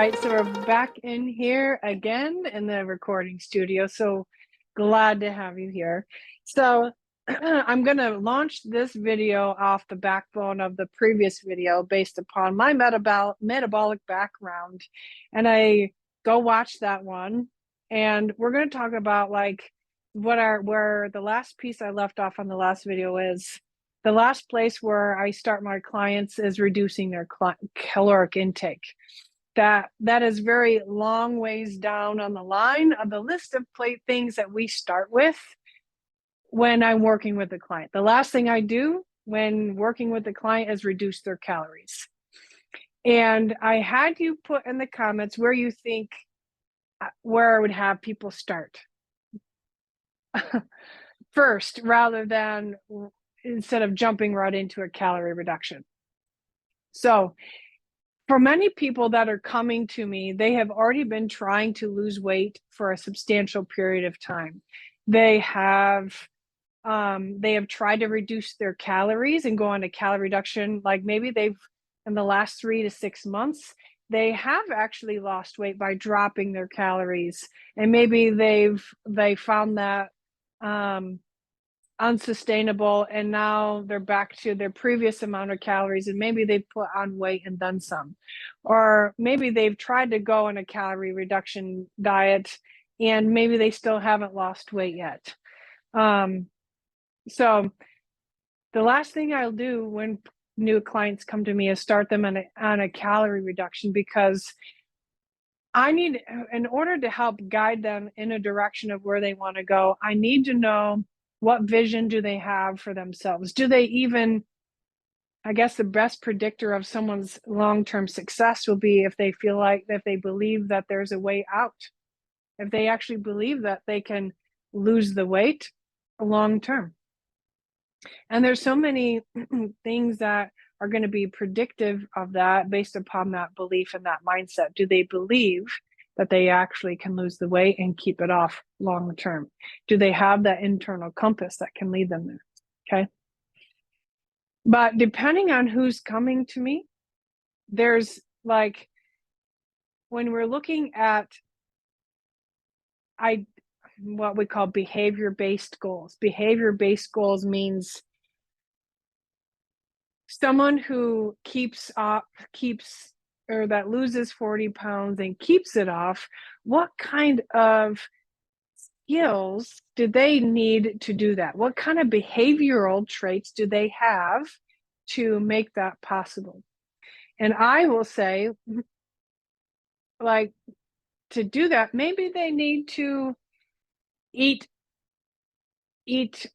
right, so we're back in here again in the recording studio. So glad to have you here. So I'm going to launch this video off the backbone of the previous video based upon my metabolic background. And I go watch that one. And we're going to talk about like where the last piece I left off on the last video is. The last place where I start my clients is reducing their caloric intake. That is very long ways down on the line of the list of things that we start with when I'm working with a client. The last thing I do when working with the client is reduce their calories. And I had you put in the comments where you think where I would have people start first, rather than instead of jumping right into a calorie reduction. So for many people that are coming to me, they have already been trying to lose weight for a substantial period of time. They have tried to reduce their calories and go on a calorie reduction. Like maybe they've, in the last 3 to 6 months, they have actually lost weight by dropping their calories. And maybe they found that unsustainable, and now they're back to their previous amount of calories, and maybe they put on weight and then some. Or maybe they've tried to go on a calorie reduction diet and maybe they still haven't lost weight yet. So the last thing I'll do when new clients come to me is start them on a calorie reduction, because I need, in order to help guide them in a direction of where they want to go, I need to know what vision do they have for themselves. Do they even, I guess the best predictor of someone's long-term success will be if they feel like, if they believe that there's a way out, if they actually believe that they can lose the weight long-term. And there's so many things that are going to be predictive of that based upon that belief and that mindset. Do they believe that they actually can lose the weight and keep it off long term? Do they have that internal compass that can lead them there? Okay. But depending on who's coming to me, there's like, when we're looking at what we call behavior-based goals. Behavior-based goals means someone who that loses 40 pounds and keeps it off, what kind of skills do they need to do that? What kind of behavioral traits do they have to make that possible? And I will say, like, to do that, maybe they need to eat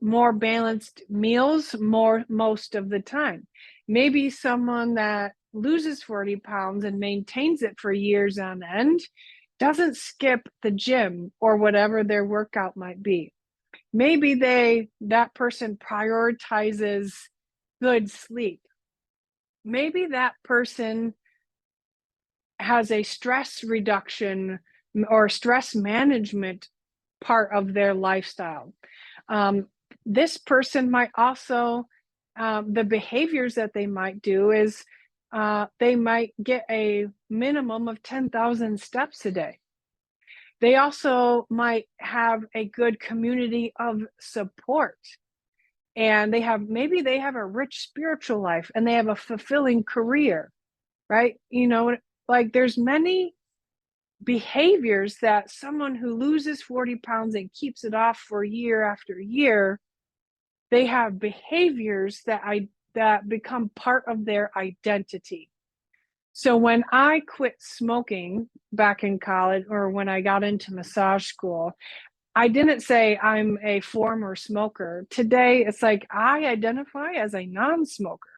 more balanced meals most of the time. Maybe someone that loses 40 pounds and maintains it for years on end doesn't skip the gym or whatever their workout might be. Maybe that person prioritizes good sleep. Maybe that person has a stress reduction or stress management part of their lifestyle. This person might also, the behaviors that they might do is they might get a minimum of 10,000 steps a day. They also have a good community of support, and maybe they have a rich spiritual life and they have a fulfilling career, right? Like there's many behaviors that someone who loses 40 pounds and keeps it off for year after year, they have behaviors that become part of their identity. So when I quit smoking back in college, or when I got into massage school, I didn't say I'm a former smoker. Today, it's like I identify as a non-smoker.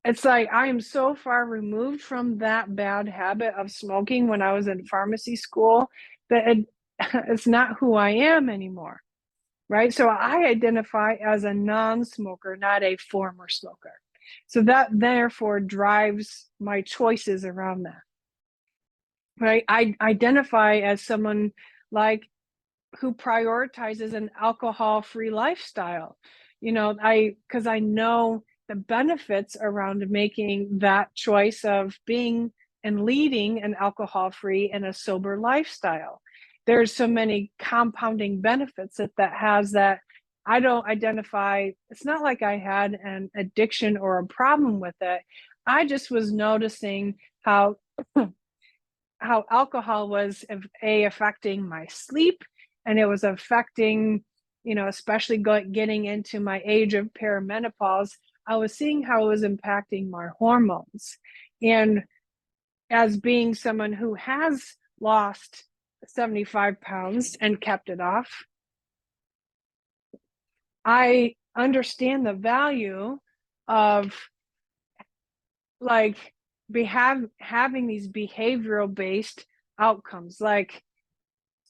It's like I am so far removed from that bad habit of smoking when I was in pharmacy school that it's not who I am anymore, right? So I identify as a non-smoker, not a former smoker. So that therefore drives my choices around that, right? I identify as someone like who prioritizes an alcohol-free lifestyle, because I know the benefits around making that choice of being and leading an alcohol-free and a sober lifestyle. There's so many compounding benefits that has that I don't identify. It's not like I had an addiction or a problem with it. I just was noticing how alcohol was affecting my sleep, and it was affecting, especially getting into my age of perimenopause. I was seeing how it was impacting my hormones. And as being someone who has lost 75 pounds and kept it off, I understand the value of like having these behavioral based outcomes, like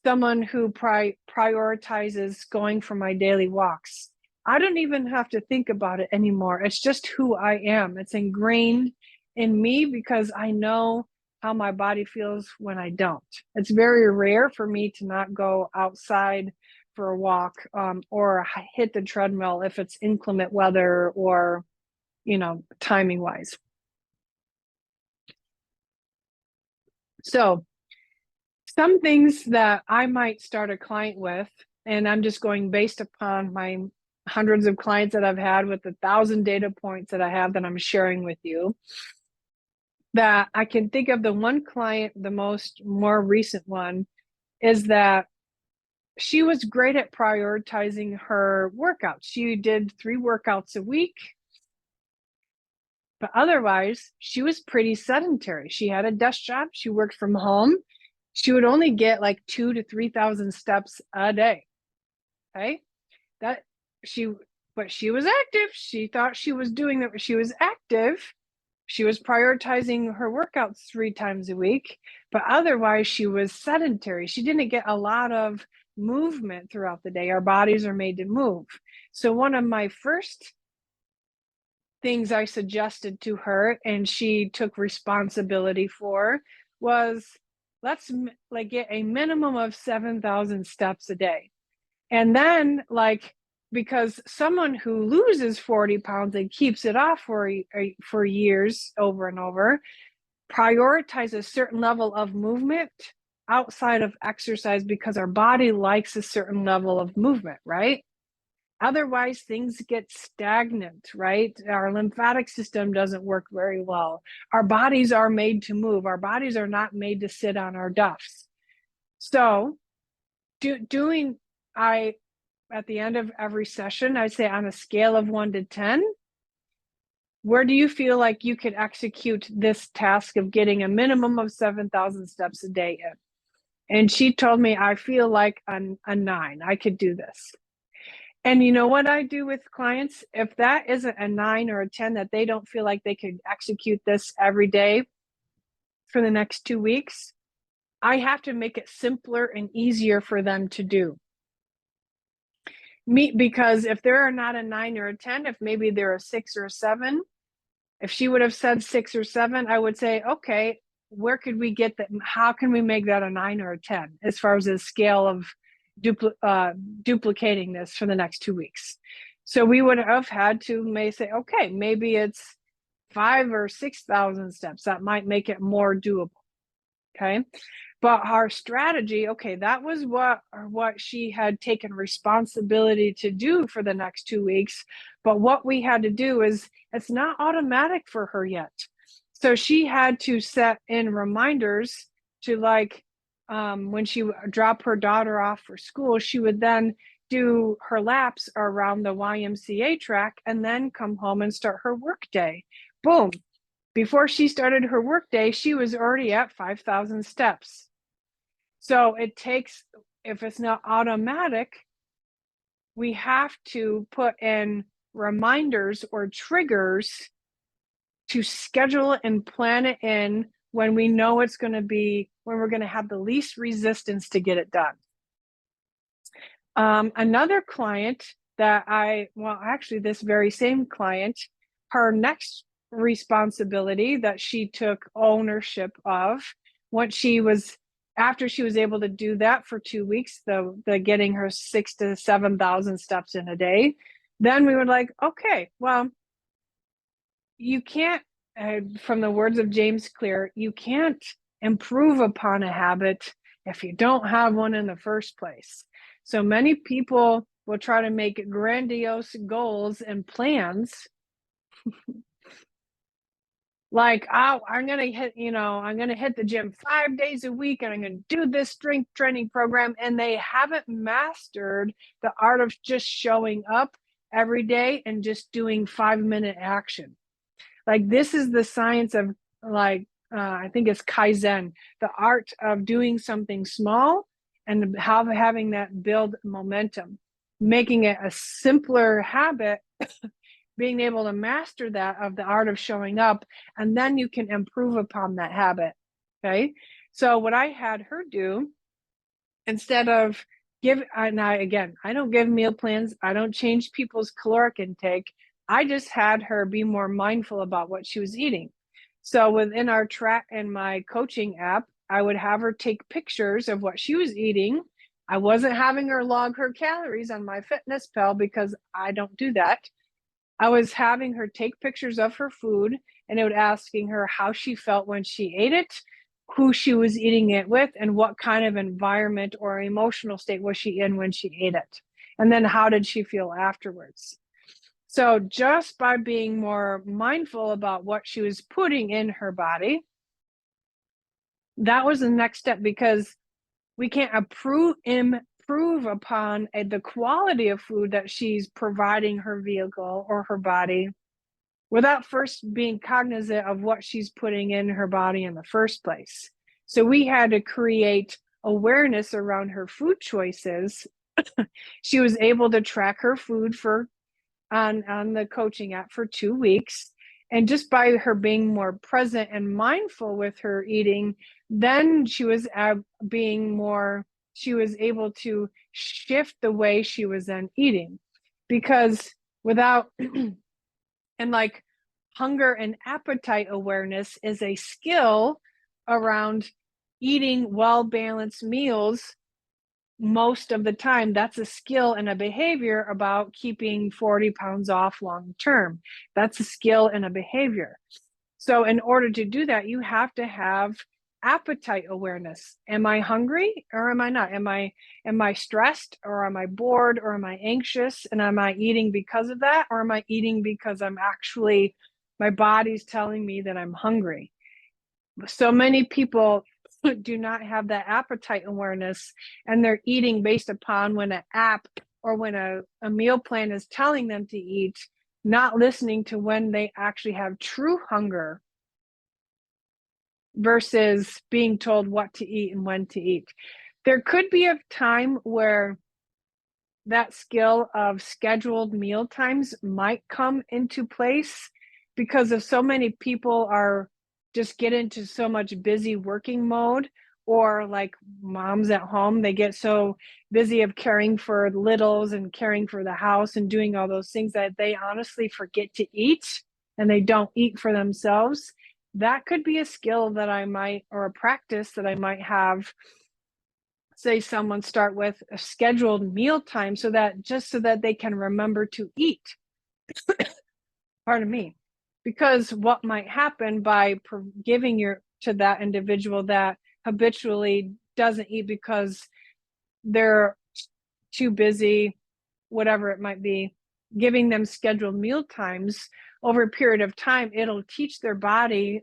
someone who prioritizes going for my daily walks. I don't even have to think about it anymore. It's just who I am. It's ingrained in me because I know how my body feels when I don't. It's very rare for me to not go outside for a walk, or hit the treadmill if it's inclement weather or, timing wise. So some things that I might start a client with, and I'm just going based upon my hundreds of clients that I've had with 1,000 data points that I have that I'm sharing with you, that I can think of. The one client, the more recent one, is that she was great at prioritizing her workouts. She did 3 workouts a week, but otherwise she was pretty sedentary. She had a desk job. She worked from home. She would only get like 2,000 to 3,000 steps a day. Okay. But she was active. She thought she was doing that. She was active. She was prioritizing her workouts 3 times a week, but otherwise she was sedentary. She didn't get a lot of movement throughout the day. Our bodies are made to move. So one of my first things I suggested to her, and she took responsibility for, was let's get a minimum of 7,000 steps a day. And then because someone who loses 40 pounds and keeps it off for years over and over, prioritize a certain level of movement outside of exercise, because our body likes a certain level of movement, right? Otherwise, things get stagnant, right? Our lymphatic system doesn't work very well. Our bodies are made to move. Our bodies are not made to sit on our duffs. So at the end of every session, I say, on a scale of 1 to 10, where do you feel like you could execute this task of getting a minimum of 7,000 steps a day in? And she told me, I feel like a 9. I could do this. And you know what I do with clients? If that isn't a 9 or a 10, that they don't feel like they could execute this every day for the next 2 weeks, I have to make it simpler and easier for them to do. Because if they're not a 9 or a 10, if maybe they're a 6 or a 7, if she would have said 6 or 7, I would say, okay, where could we get that? How can we make that a 9 or a 10 as far as the scale of duplicating this for the next 2 weeks? So we would have had to say, okay, maybe it's 5,000 or 6,000 steps. That might make it more doable. Okay. But our strategy, okay, that was what she had taken responsibility to do for the next 2 weeks. But what we had to do is, it's not automatic for her yet. So she had to set in reminders to when she dropped her daughter off for school, she would then do her laps around the YMCA track and then come home and start her work day. Boom. Before she started her work day, she was already at 5,000 steps. So it takes, if it's not automatic, we have to put in reminders or triggers to schedule and plan it in when we know it's going to be, when we're going to have the least resistance to get it done. Another client that actually this very same client, her next responsibility that she took ownership of, after she was able to do that for 2 weeks, the getting her 6,000 to 7,000 steps in a day, then we were like, okay, well, you can't from the words of James Clear, you can't improve upon a habit if you don't have one in the first place. So many people will try to make grandiose goals and plans like, oh, I'm going to hit the gym 5 days a week and I'm going to do this strength training program. And they haven't mastered the art of just showing up every day and just doing 5-minute action. Like, this is the science of, like, I think it's Kaizen, the art of doing something small and having that build momentum, making it a simpler habit, being able to master that of the art of showing up, and then you can improve upon that habit. Okay. So what I had her do, instead of I don't give meal plans. I don't change people's caloric intake. I just had her be more mindful about what she was eating. So within our track and my coaching app, I would have her take pictures of what she was eating. I wasn't having her log her calories on MyFitnessPal because I don't do that. I was having her take pictures of her food, and it would asking her how she felt when she ate it, who she was eating it with, and what kind of environment or emotional state was she in when she ate it. And then how did she feel afterwards? So just by being more mindful about what she was putting in her body, that was the next step, because we can't improve upon the quality of food that she's providing her vehicle or her body without first being cognizant of what she's putting in her body in the first place. So we had to create awareness around her food choices. She was able to track her food on the coaching app for 2 weeks. And just by her being more present and mindful with her eating, then she was able to shift the way she was then eating. Because without, and like, hunger and appetite awareness is a skill around eating well-balanced meals most of the time. That's a skill and a behavior about keeping 40 pounds off long term. That's a skill and a behavior. So in order to do that, you have to have appetite awareness. Am I hungry or am I not? Am I stressed, or am I bored, or am I anxious? And am I eating because of that? Or am I eating because my body's telling me that I'm hungry? So many people do not have that appetite awareness, and they're eating based upon when an app or when a meal plan is telling them to eat, not listening to when they actually have true hunger versus being told what to eat and when to eat. There could be a time where that skill of scheduled meal times might come into place, because of so many people are just get into so much busy working mode, or like moms at home, they get so busy of caring for littles and caring for the house and doing all those things that they honestly forget to eat, and they don't eat for themselves. That could be a skill that or a practice that I might have, say someone start with a scheduled meal time, so that they can remember to eat. Pardon me. Because what might happen by giving to that individual that habitually doesn't eat because they're too busy, whatever it might be, giving them scheduled meal times over a period of time, it'll teach their body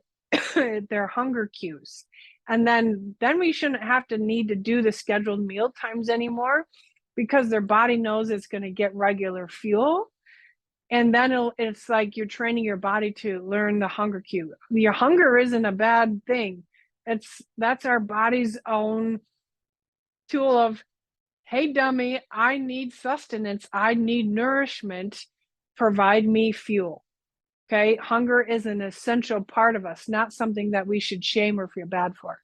their hunger cues. And then we shouldn't have to need to do the scheduled meal times anymore, because their body knows it's going to get regular fuel. And then it's like you're training your body to learn the hunger cue. Your hunger isn't a bad thing. That's our body's own tool of, hey, dummy, I need sustenance. I need nourishment. Provide me fuel. Okay. Hunger is an essential part of us, not something that we should shame or feel bad for.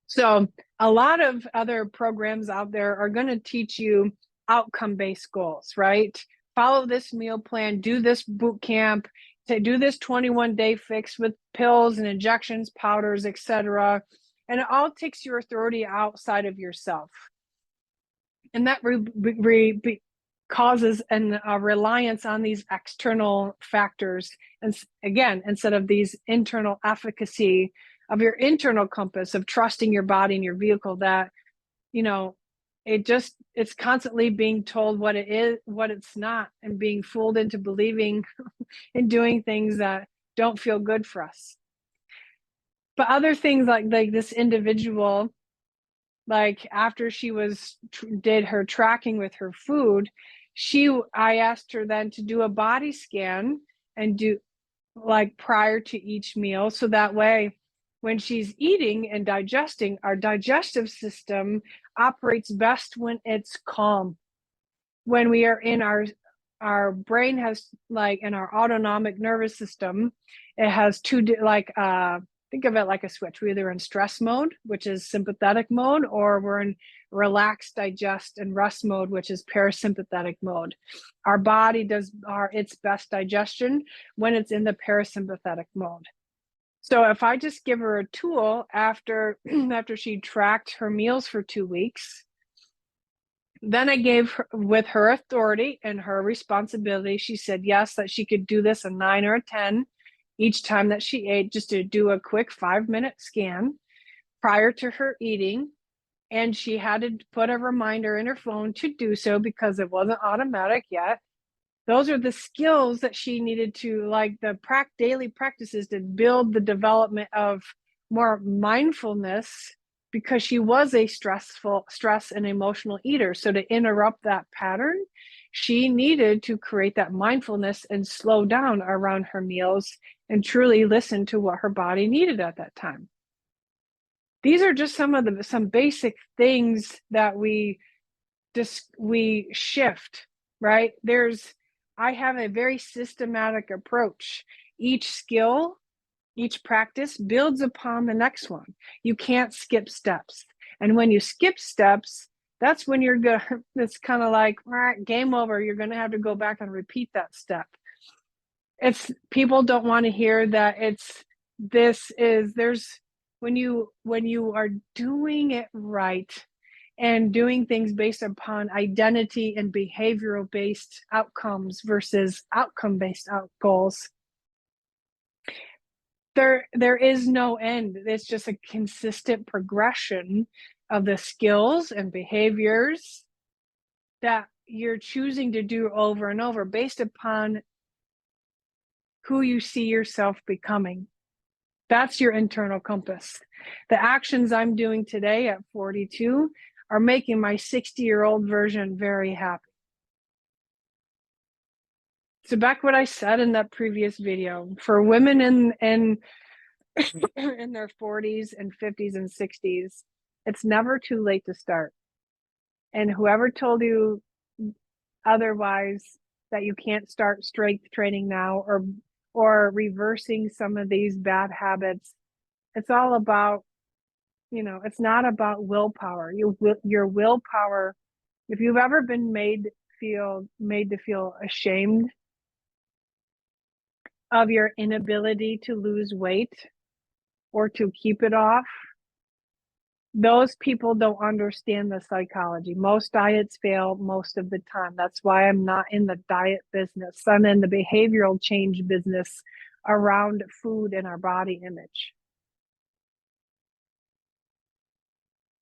So a lot of other programs out there are going to teach you outcome-based goals, right? Follow this meal plan, do this boot camp, to do this 21-day fix with pills and injections, powders, etc. And it all takes your authority outside of yourself. And that causes a reliance on these external factors. And again, instead of these internal efficacy of your internal compass of trusting your body and your vehicle, that, you know, it's constantly being told what it is, what it's not, and being fooled into believing and doing things that don't feel good for us. But other things like this individual, like after she did her tracking with her food, I asked her then to do a body scan and do, like, prior to each meal, so that way when she's eating and digesting, our digestive system operates best when it's calm. When we are in our brain has, like, in our autonomic nervous system, it has think of it like a switch. We're either in stress mode, which is sympathetic mode, or we're in relax, digest, and rest mode, which is parasympathetic mode. Our body does its best digestion when it's in the parasympathetic mode. So if I just give her a tool after she tracked her meals for 2 weeks, then I gave her, with her authority and her responsibility, she said yes, that she could do this a 9 or a 10 each time that she ate, just to do a quick 5-minute scan prior to her eating. And she had to put a reminder in her phone to do so because it wasn't automatic yet. Those are the skills that she needed to, like, the daily practices to build the development of more mindfulness, because she was a stress and emotional eater. So to interrupt that pattern, she needed to create that mindfulness and slow down around her meals and truly listen to what her body needed at that time. These are just some basic things that we shift, right? I have a very systematic approach. Each skill, each practice builds upon the next one. You can't skip steps. And when you skip steps, that's when it's kind of like, game over. You're going to have to go back and repeat that step. People don't want to hear that when you are doing it right and doing things based upon identity and behavioral based outcomes versus outcome based goals, there is no end. It's just a consistent progression of the skills and behaviors that you're choosing to do over and over based upon who you see yourself becoming. That's your internal compass. The actions I'm doing today at 42 are making my 60-year-old version very happy. So back what I said in that previous video, for women in their 40s and 50s and 60s, it's never too late to start. And whoever told you otherwise, that you can't start strength training now or reversing some of these bad habits, it's all about, it's not about willpower. Your willpower, if you've ever been made to feel ashamed of your inability to lose weight or to keep it off, those people don't understand the psychology. Most diets fail most of the time. That's why I'm not in the diet business. I'm in the behavioral change business around food and our body image.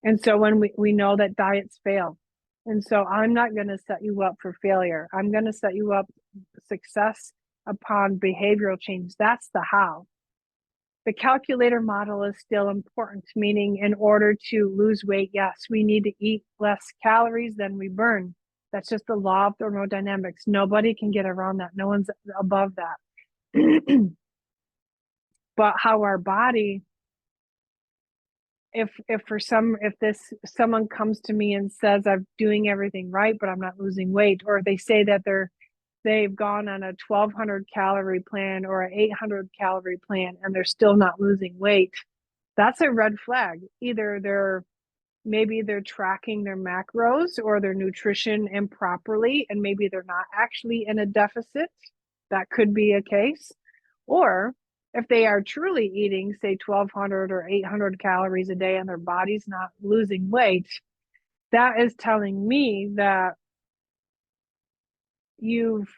And so when we know that diets fail, and so I'm not going to set you up for failure. I'm going to set you up success upon behavioral change. That's the how. The calculator model is still important, meaning in order to lose weight, yes, we need to eat less calories than we burn. That's just the law of thermodynamics. Nobody can get around that. No one's above that. But how our body, if someone comes to me and says I'm doing everything right, but I'm not losing weight, or they say that they've gone on a 1,200 calorie plan or an 800 calorie plan and they're still not losing weight, that's a red flag. Either maybe they're tracking their macros or their nutrition improperly, and maybe they're not actually in a deficit. That could be a case. Or if they are truly eating, say, 1,200 or 800 calories a day and their body's not losing weight, that is telling me that you've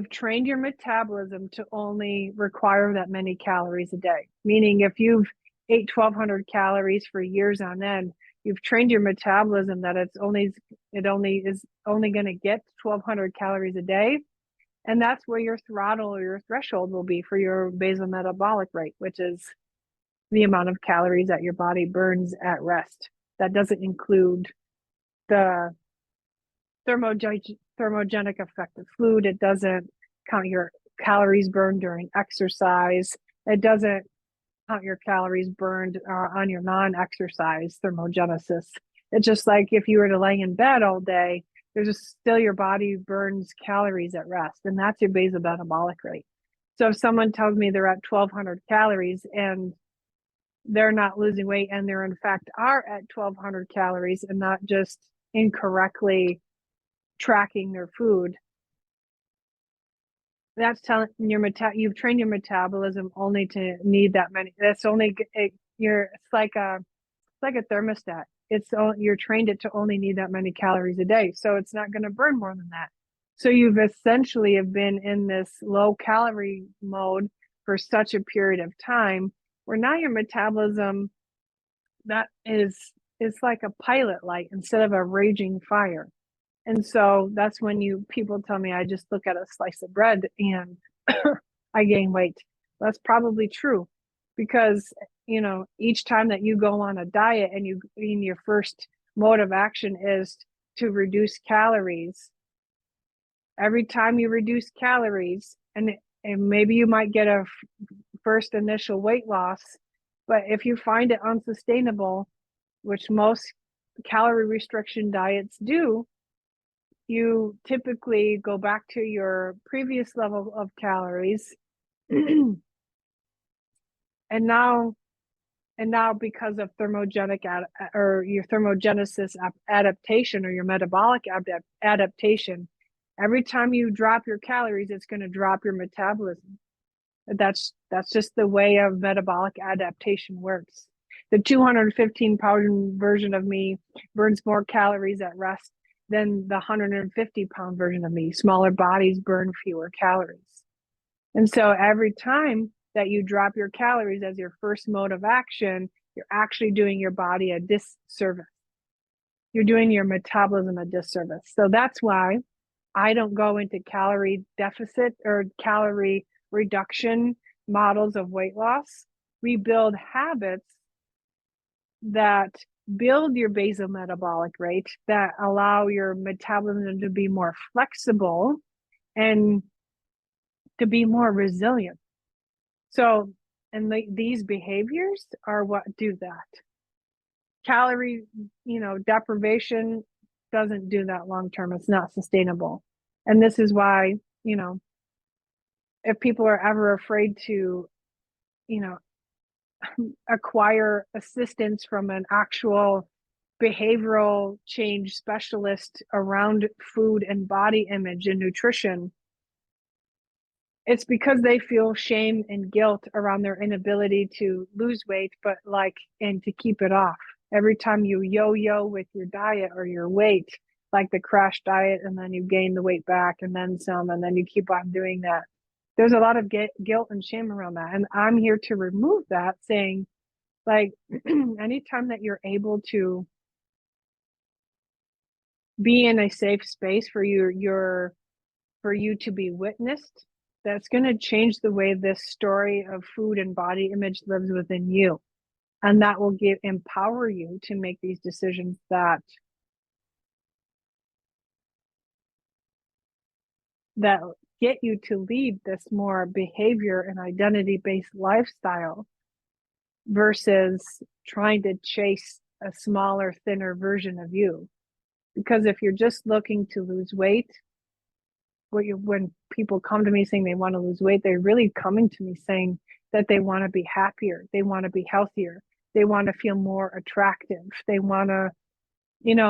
trained your metabolism to only require that many calories a day. Meaning if you've ate 1,200 calories for years on end, you've trained your metabolism that it is only going to get 1,200 calories a day. And that's where your throttle or your threshold will be for your basal metabolic rate, which is the amount of calories that your body burns at rest. That doesn't include the thermogenic effect of food. It doesn't count your calories burned during exercise. It doesn't count your calories burned on your non-exercise thermogenesis. It's just like if you were to lay in bed all day, there's still your body burns calories at rest, and that's your basal metabolic rate. So if someone tells me they're at 1,200 calories and they're not losing weight, and they're in fact are at 1,200 calories and not just incorrectly tracking their food, that's telling you've trained your metabolism only to need that many. That's only it's like a thermostat. You're trained it to only need that many calories a day, so it's not going to burn more than that. So you've essentially have been in this low calorie mode for such a period of time, where now your metabolism, that is like a pilot light instead of a raging fire. And so that's when people tell me I just look at a slice of bread and I gain weight. That's probably true, because each time that you go on a diet and your first mode of action is to reduce calories. Every time you reduce calories, and maybe you might get a first initial weight loss, but if you find it unsustainable, which most calorie restriction diets do, you typically go back to your previous level of calories. and now because of or your thermogenesis adaptation, or your metabolic adaptation, every time you drop your calories, it's going to drop your metabolism. That's just the way of metabolic adaptation works. The 215-pound version of me burns more calories at rest than the 150-pound version of me. Smaller bodies burn fewer calories. And so every time that you drop your calories as your first mode of action, you're actually doing your body a disservice. You're doing your metabolism a disservice. So that's why I don't go into calorie deficit or calorie reduction models of weight loss. We build habits that build your basal metabolic rate, that allow your metabolism to be more flexible and to be more resilient. So, and these behaviors are what do that. Calorie, deprivation doesn't do that long term. It's not sustainable. And this is why, if people are ever afraid to, acquire assistance from an actual behavioral change specialist around food and body image and nutrition, it's because they feel shame and guilt around their inability to lose weight, and to keep it off. Every time you yo-yo with your diet or your weight, like the crash diet, and then you gain the weight back and then some, and then you keep on doing that. There's a lot of guilt and shame around that. And I'm here to remove that, saying, anytime that you're able to be in a safe space for you to be witnessed, that's going to change the way this story of food and body image lives within you. And that will empower you to make these decisions that get you to lead this more behavior and identity-based lifestyle versus trying to chase a smaller, thinner version of you. Because if you're just looking to lose weight, when people come to me saying they want to lose weight, they're really coming to me saying that they want to be happier, they want to be healthier, they want to feel more attractive, they want to,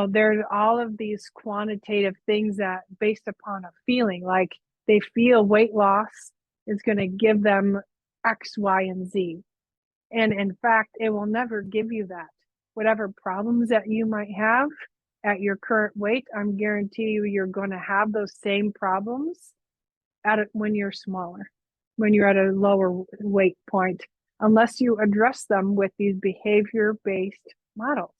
there's all of these quantitative things that based upon a feeling, like they feel weight loss is going to give them X, Y, and Z. And in fact, it will never give you that. Whatever problems that you might have at your current weight, I'm guarantee you're going to have those same problems when you're smaller, when you're at a lower weight point, unless you address them with these behavior-based models.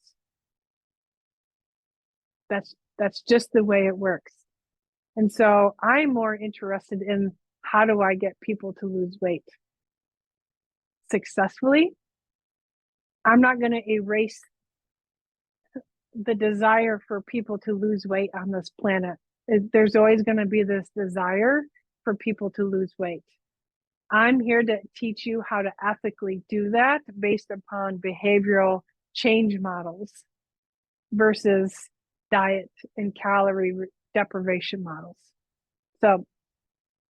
That's just the way it works. And so I'm more interested in, how do I get people to lose weight successfully? I'm not going to erase the desire for people to lose weight on this planet. There's always going to be this desire for people to lose weight. I'm here to teach you how to ethically do that based upon behavioral change models versus diet and calorie deprivation models. So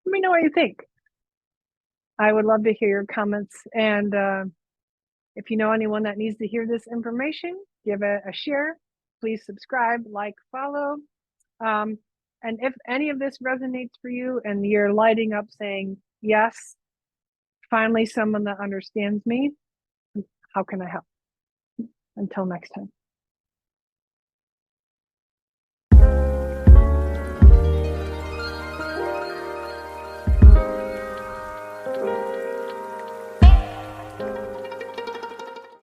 let me know what you think. I would love to hear your comments. And if you know anyone that needs to hear this information, give it a share. Please subscribe, like, follow. And if any of this resonates for you and you're lighting up saying, yes, finally someone that understands me, how can I help? Until next time.